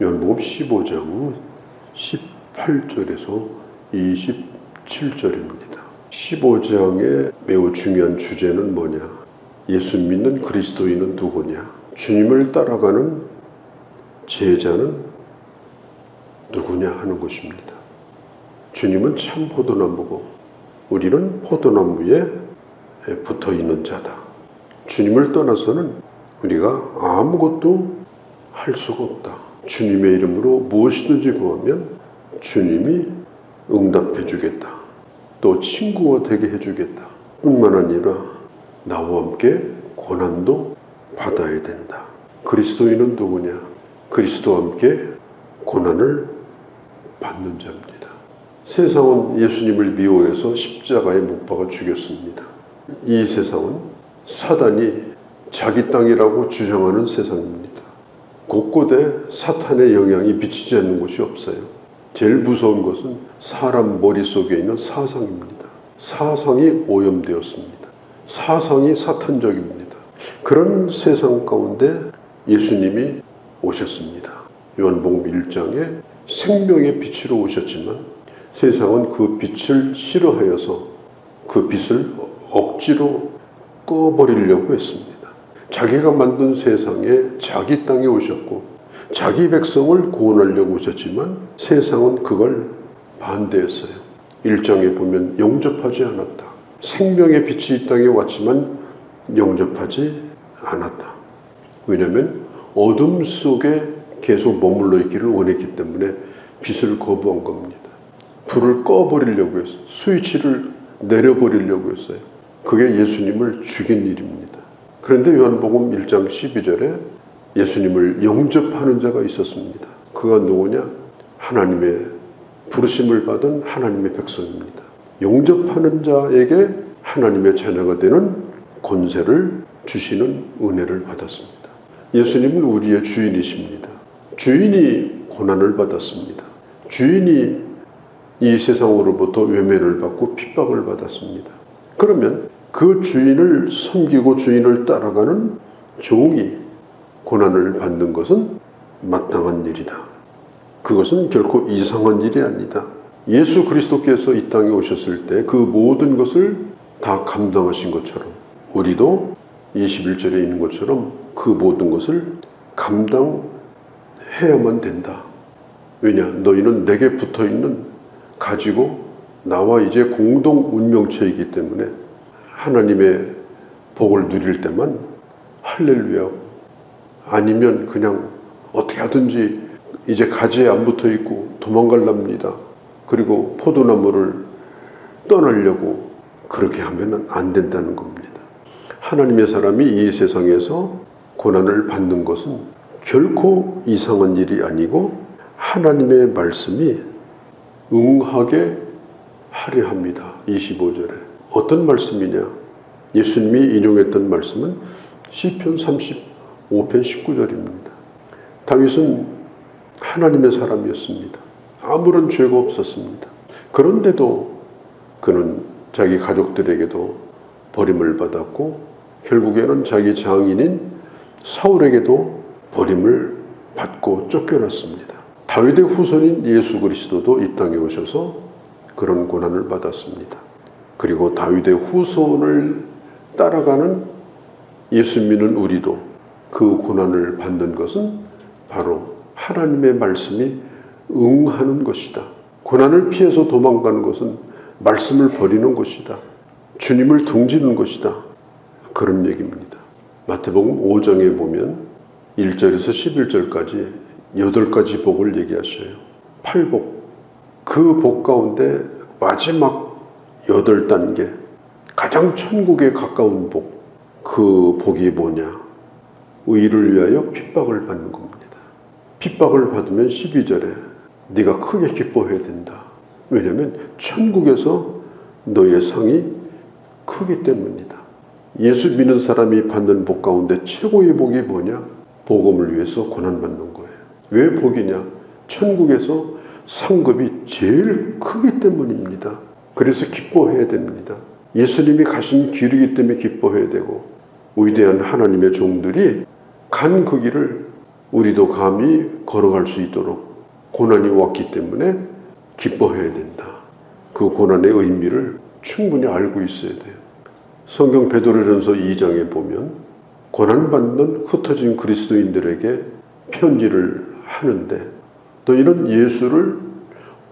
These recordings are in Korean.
요한복음 15장 18절에서 27절입니다. 15장의 매우 중요한 주제는 뭐냐? 예수 믿는 그리스도인은 누구냐? 주님을 따라가는 제자는 누구냐 하는 것입니다. 주님은 참 포도나무고 우리는 포도나무에 붙어있는 자다. 주님을 떠나서는 우리가 아무것도 할 수가 없다. 주님의 이름으로 무엇이든지 구하면 주님이 응답해 주겠다. 또 친구가 되게 해주겠다. 뿐만 아니라 나와 함께 고난도 받아야 된다. 그리스도인은 누구냐? 그리스도와 함께 고난을 받는 자입니다. 세상은 예수님을 미워해서 십자가에 못 박아 죽였습니다. 이 세상은 사단이 자기 땅이라고 주장하는 세상입니다. 곳곳에 사탄의 영향이 미치지 않는 곳이 없어요. 제일 무서운 것은 사람 머릿속에 있는 사상입니다. 사상이 오염되었습니다. 사상이 사탄적입니다. 그런 세상 가운데 예수님이 오셨습니다. 요한복음 1장에 생명의 빛으로 오셨지만 세상은 그 빛을 싫어하여서 그 빛을 억지로 꺼버리려고 했습니다. 자기가 만든 세상에 자기 땅에 오셨고 자기 백성을 구원하려고 오셨지만 세상은 그걸 반대했어요. 1장에 보면 영접하지 않았다. 생명의 빛이 이 땅에 왔지만 영접하지 않았다. 왜냐하면 어둠 속에 계속 머물러 있기를 원했기 때문에 빛을 거부한 겁니다. 불을 꺼버리려고 했어요. 스위치를 내려버리려고 했어요. 그게 예수님을 죽인 일입니다. 그런데 요한복음 1장 12절에 예수님을 영접하는 자가 있었습니다. 그가 누구냐? 하나님의 부르심을 받은 하나님의 백성입니다. 영접하는 자에게 하나님의 자녀가 되는 권세를 주시는 은혜를 받았습니다. 예수님은 우리의 주인이십니다. 주인이 고난을 받았습니다. 주인이 이 세상으로부터 외면을 받고 핍박을 받았습니다. 그러면 그 주인을 섬기고 주인을 따라가는 종이 고난을 받는 것은 마땅한 일이다. 그것은 결코 이상한 일이 아니다. 예수 그리스도께서 이 땅에 오셨을 때 그 모든 것을 다 감당하신 것처럼 우리도 21절에 있는 것처럼 그 모든 것을 감당해야만 된다. 왜냐? 너희는 내게 붙어있는 가지고 나와 이제 공동 운명체이기 때문에 하나님의 복을 누릴 때만 할렐루야고 아니면 그냥 어떻게 하든지 이제 가지에 안 붙어 있고 도망갈랍니다. 그리고 포도나무를 떠나려고 그렇게 하면 안 된다는 겁니다. 하나님의 사람이 이 세상에서 고난을 받는 것은 결코 이상한 일이 아니고 하나님의 말씀이 응하게 하려 합니다. 25절에 어떤 말씀이냐? 예수님이 인용했던 말씀은 시편 35편 19절입니다. 다윗은 하나님의 사람이었습니다. 아무런 죄가 없었습니다. 그런데도 그는 자기 가족들에게도 버림을 받았고 결국에는 자기 장인인 사울에게도 버림을 받고 쫓겨났습니다. 다윗의 후손인 예수 그리스도도 이 땅에 오셔서 그런 고난을 받았습니다. 그리고 다윗의 후손을 따라가는 예수 믿는 우리도 그 고난을 받는 것은 바로 하나님의 말씀이 응하는 것이다. 고난을 피해서 도망가는 것은 말씀을 버리는 것이다. 주님을 등지는 것이다. 그런 얘기입니다. 마태복음 5장에 보면 1절에서 11절까지 8가지 복을 얘기하셔요. 8복. 그 복 가운데 마지막 8단계, 가장 천국에 가까운 복. 그 복이 뭐냐? 의를 위하여 핍박을 받는 겁니다. 핍박을 받으면 12절에 네가 크게 기뻐해야 된다. 왜냐하면 천국에서 너의 상이 크기 때문이다. 예수 믿는 사람이 받는 복 가운데 최고의 복이 뭐냐? 복음을 위해서 고난받는 거예요. 왜 복이냐? 천국에서 상급이 제일 크기 때문입니다. 그래서 기뻐해야 됩니다. 예수님이 가신 길이기 때문에 기뻐해야 되고 위대한 하나님의 종들이 간 그 길을 우리도 감히 걸어갈 수 있도록 고난이 왔기 때문에 기뻐해야 된다. 그 고난의 의미를 충분히 알고 있어야 돼요. 성경 베드로전서 2장에 보면 고난받는 흩어진 그리스도인들에게 편지를 하는데 너희는 예수를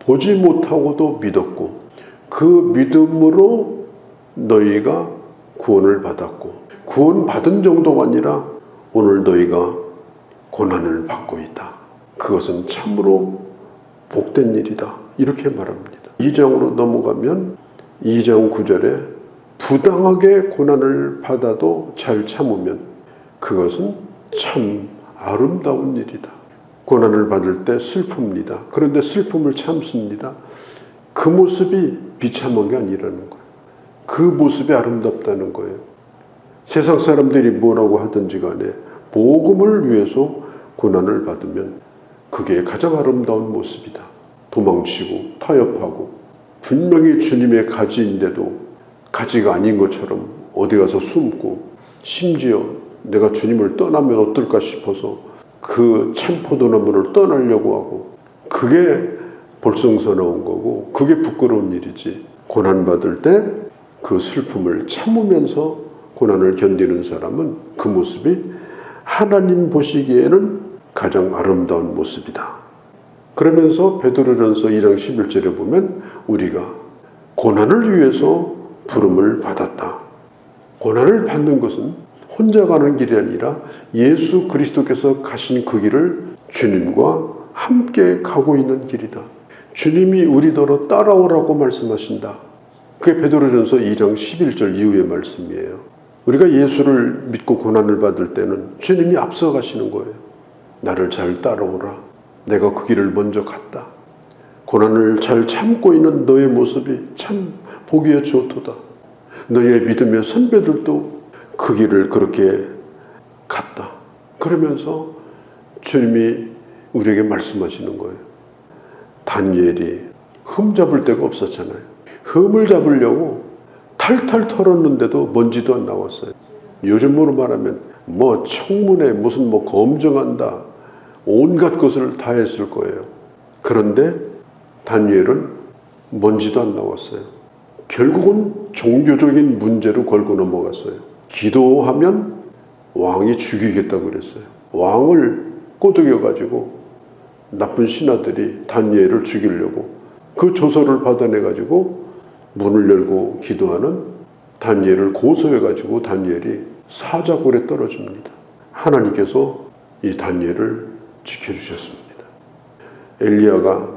보지 못하고도 믿었고 그 믿음으로 너희가 구원을 받았고 구원받은 정도가 아니라 오늘 너희가 고난을 받고 있다. 그것은 참으로 복된 일이다. 이렇게 말합니다. 2장으로 넘어가면 2장 9절에 부당하게 고난을 받아도 잘 참으면 그것은 참 아름다운 일이다. 고난을 받을 때 슬픕니다. 그런데 슬픔을 참습니다. 그 모습이 비참한 게 아니라는 거예요. 그 모습이 아름답다는 거예요. 세상 사람들이 뭐라고 하든지 간에 복음을 위해서 고난을 받으면 그게 가장 아름다운 모습이다. 도망치고 타협하고 분명히 주님의 가지인데도 가지가 아닌 것처럼 어디 가서 숨고 심지어 내가 주님을 떠나면 어떨까 싶어서 그 참포도나무를 떠나려고 하고 그게 볼성스러운 거고 그게 부끄러운 일이지. 고난받을 때 그 슬픔을 참으면서 고난을 견디는 사람은 그 모습이 하나님 보시기에는 가장 아름다운 모습이다. 그러면서 베드로전서 2장 11절에 보면 우리가 고난을 위해서 부름을 받았다. 고난을 받는 것은 혼자 가는 길이 아니라 예수 그리스도께서 가신 그 길을 주님과 함께 가고 있는 길이다. 주님이 우리더러 따라오라고 말씀하신다. 그게 베드로전서 2장 11절 이후의 말씀이에요. 우리가 예수를 믿고 고난을 받을 때는 주님이 앞서 가시는 거예요. 나를 잘 따라오라. 내가 그 길을 먼저 갔다. 고난을 잘 참고 있는 너의 모습이 참 보기에 좋도다. 너의 믿음의 선배들도 그 길을 그렇게 갔다. 그러면서 주님이 우리에게 말씀하시는 거예요. 다니엘이 흠 잡을 데가 없었잖아요. 흠을 잡으려고 탈탈 털었는데도 먼지도 안 나왔어요. 요즘으로 말하면 뭐 청문회 무슨 뭐 검증한다 온갖 것을 다 했을 거예요. 그런데 다니엘은 먼지도 안 나왔어요. 결국은 종교적인 문제로 걸고 넘어갔어요. 기도하면 왕이 죽이겠다고 그랬어요. 왕을 꼬드겨가지고 나쁜 신하들이 다니엘을 죽이려고 그 조서를 받아내가지고 문을 열고 기도하는 다니엘을 고소해가지고 다니엘이 사자굴에 떨어집니다. 하나님께서 이 다니엘을 지켜주셨습니다. 엘리야가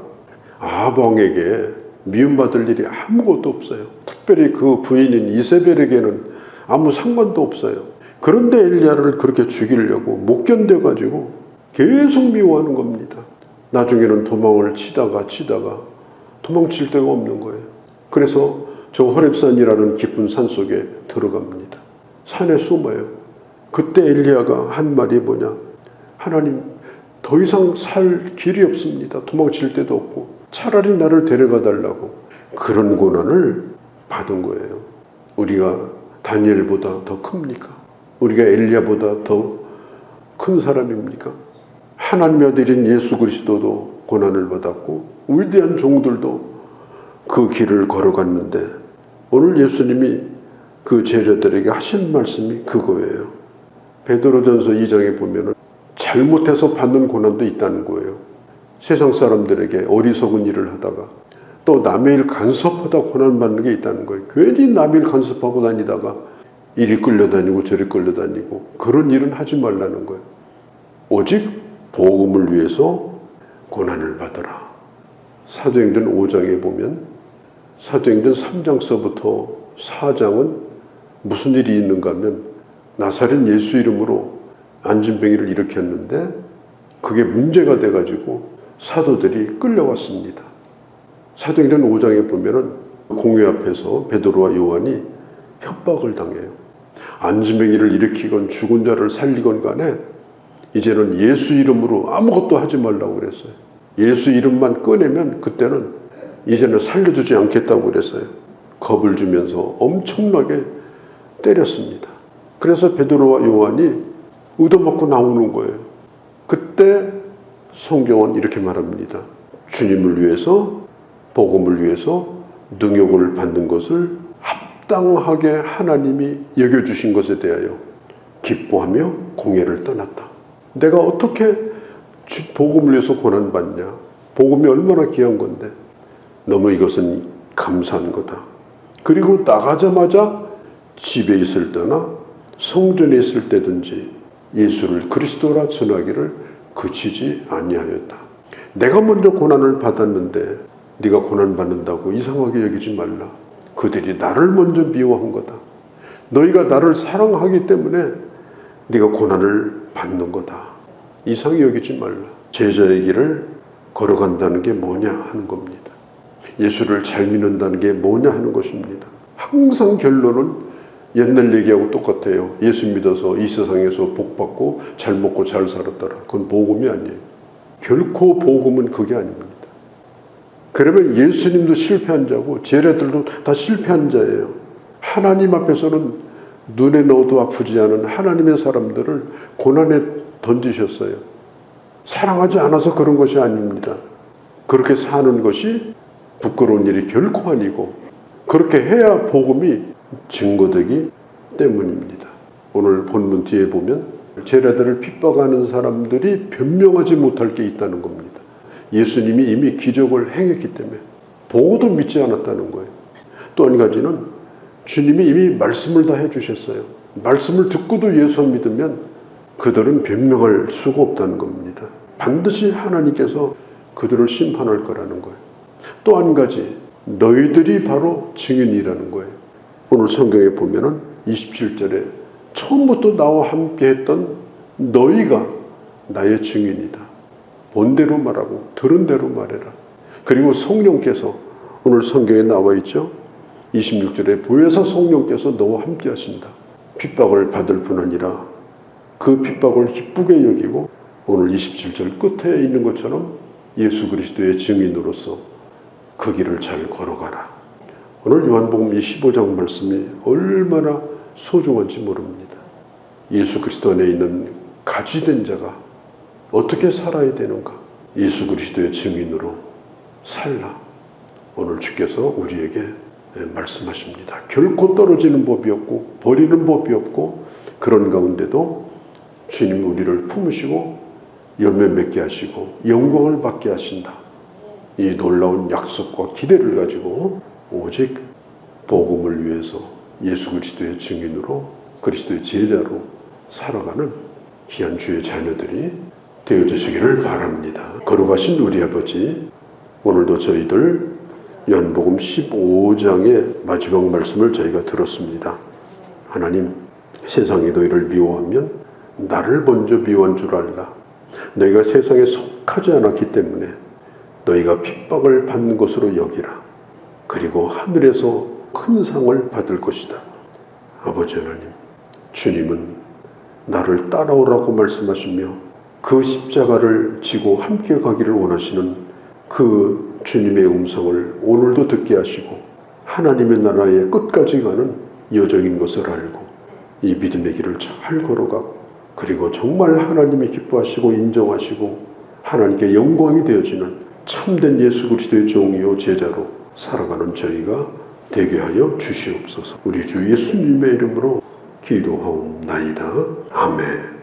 아합 왕에게 미움받을 일이 아무것도 없어요. 특별히 그 부인인 이세벨에게는 아무 상관도 없어요. 그런데 엘리야를 그렇게 죽이려고 못 견뎌가지고 계속 미워하는 겁니다. 나중에는 도망을 치다가 도망칠 데가 없는 거예요. 그래서 저 호렙산이라는 깊은 산 속에 들어갑니다. 산에 숨어요. 그때 엘리야가 한 말이 뭐냐. 하나님 더 이상 살 길이 없습니다. 도망칠 데도 없고 차라리 나를 데려가 달라고. 그런 고난을 받은 거예요. 우리가 다니엘보다 더 큽니까? 우리가 엘리야보다 더 큰 사람입니까? 하나님의 아들인 예수 그리스도도 고난을 받았고 위대한 종들도 그 길을 걸어갔는데 오늘 예수님이 그 제자들에게 하신 말씀이 그거예요. 베드로전서 2장에 보면은 잘못해서 받는 고난도 있다는 거예요. 세상 사람들에게 어리석은 일을 하다가 또 남의 일 간섭하다 고난받는 게 있다는 거예요. 괜히 남의 일 간섭하고 다니다가 이리 끌려다니고 저리 끌려다니고 그런 일은 하지 말라는 거예요. 오직 복음을 위해서 고난을 받아라. 사도행전 5장에 보면 사도행전 3장서부터 4장은 무슨 일이 있는가 하면 나사렛 예수 이름으로 안진뱅이를 일으켰는데 그게 문제가 돼가지고 사도들이 끌려왔습니다. 사도행전 5장에 보면은 공회 앞에서 베드로와 요한이 협박을 당해요. 안진뱅이를 일으키건 죽은 자를 살리건 간에 이제는 예수 이름으로 아무것도 하지 말라고 그랬어요. 예수 이름만 꺼내면 그때는 이제는 살려주지 않겠다고 그랬어요. 겁을 주면서 엄청나게 때렸습니다. 그래서 베드로와 요한이 얻어먹고 나오는 거예요. 그때 성경은 이렇게 말합니다. 주님을 위해서, 복음을 위해서 능욕을 받는 것을 합당하게 하나님이 여겨주신 것에 대하여 기뻐하며 공회를 떠났다. 내가 어떻게 복음을 위해서 고난받냐? 복음이 얼마나 귀한 건데 너무 이것은 감사한 거다. 그리고 나가자마자 집에 있을 때나 성전에 있을 때든지 예수를 그리스도라 전하기를 그치지 아니하였다. 내가 먼저 고난을 받았는데 네가 고난받는다고 이상하게 여기지 말라. 그들이 나를 먼저 미워한 거다. 너희가 나를 사랑하기 때문에 네가 고난을 받는 거다. 이상히 여기지 말라. 제자의 길을 걸어간다는 게 뭐냐 하는 겁니다. 예수를 잘 믿는다는 게 뭐냐 하는 것입니다. 항상 결론은 옛날 얘기하고 똑같아요. 예수 믿어서 이 세상에서 복받고 잘 먹고 잘 살았더라. 그건 복음이 아니에요. 결코 복음은 그게 아닙니다. 그러면 예수님도 실패한 자고 제자들도 다 실패한 자예요. 하나님 앞에서는 눈에 넣어도 아프지 않은 하나님의 사람들을 고난에 던지셨어요. 사랑하지 않아서 그런 것이 아닙니다. 그렇게 사는 것이 부끄러운 일이 결코 아니고 그렇게 해야 복음이 증거되기 때문입니다. 오늘 본문 뒤에 보면 제자들을 핍박하는 사람들이 변명하지 못할 게 있다는 겁니다. 예수님이 이미 기적을 행했기 때문에 보고도 믿지 않았다는 거예요. 또 한 가지는 주님이 이미 말씀을 다 해주셨어요. 말씀을 듣고도 예수 믿으면 그들은 변명할 수가 없다는 겁니다. 반드시 하나님께서 그들을 심판할 거라는 거예요. 또 한 가지, 너희들이 바로 증인이라는 거예요. 오늘 성경에 보면은 27절에 처음부터 나와 함께 했던 너희가 나의 증인이다. 본 대로 말하고 들은 대로 말해라. 그리고 성령께서 오늘 성경에 나와 있죠. 26절에 보혜사 성령께서 너와 함께 하신다. 핍박을 받을 뿐 아니라 그 핍박을 기쁘게 여기고 오늘 27절 끝에 있는 것처럼 예수 그리스도의 증인으로서 그 길을 잘 걸어가라. 오늘 요한복음 15장 말씀이 얼마나 소중한지 모릅니다. 예수 그리스도 안에 있는 가지된 자가 어떻게 살아야 되는가? 예수 그리스도의 증인으로 살라. 오늘 주께서 우리에게 말씀하십니다. 결코 떨어지는 법이 없고 버리는 법이 없고 그런 가운데도 주님 우리를 품으시고 열매 맺게 하시고 영광을 받게 하신다. 이 놀라운 약속과 기대를 가지고 오직 복음을 위해서 예수 그리스도의 증인으로 그리스도의 제자로 살아가는 귀한 주의 자녀들이 되어주시기를 바랍니다. 거룩하신 우리 아버지, 오늘도 저희들 요한복음 15장의 마지막 말씀을 저희가 들었습니다. 하나님, 세상이 너희를 미워하면 나를 먼저 미워한 줄 알라. 너희가 세상에 속하지 않았기 때문에 너희가 핍박을 받는 것으로 여기라. 그리고 하늘에서 큰 상을 받을 것이다. 아버지 하나님, 주님은 나를 따라오라고 말씀하시며 그 십자가를 지고 함께 가기를 원하시는 그 주님의 음성을 오늘도 듣게 하시고 하나님의 나라의 끝까지 가는 여정인 것을 알고 이 믿음의 길을 잘 걸어가고 그리고 정말 하나님이 기뻐하시고 인정하시고 하나님께 영광이 되어지는 참된 예수 그리스도의 종이요 제자로 살아가는 저희가 되게 하여 주시옵소서. 우리 주 예수님의 이름으로 기도하옵나이다. 아멘.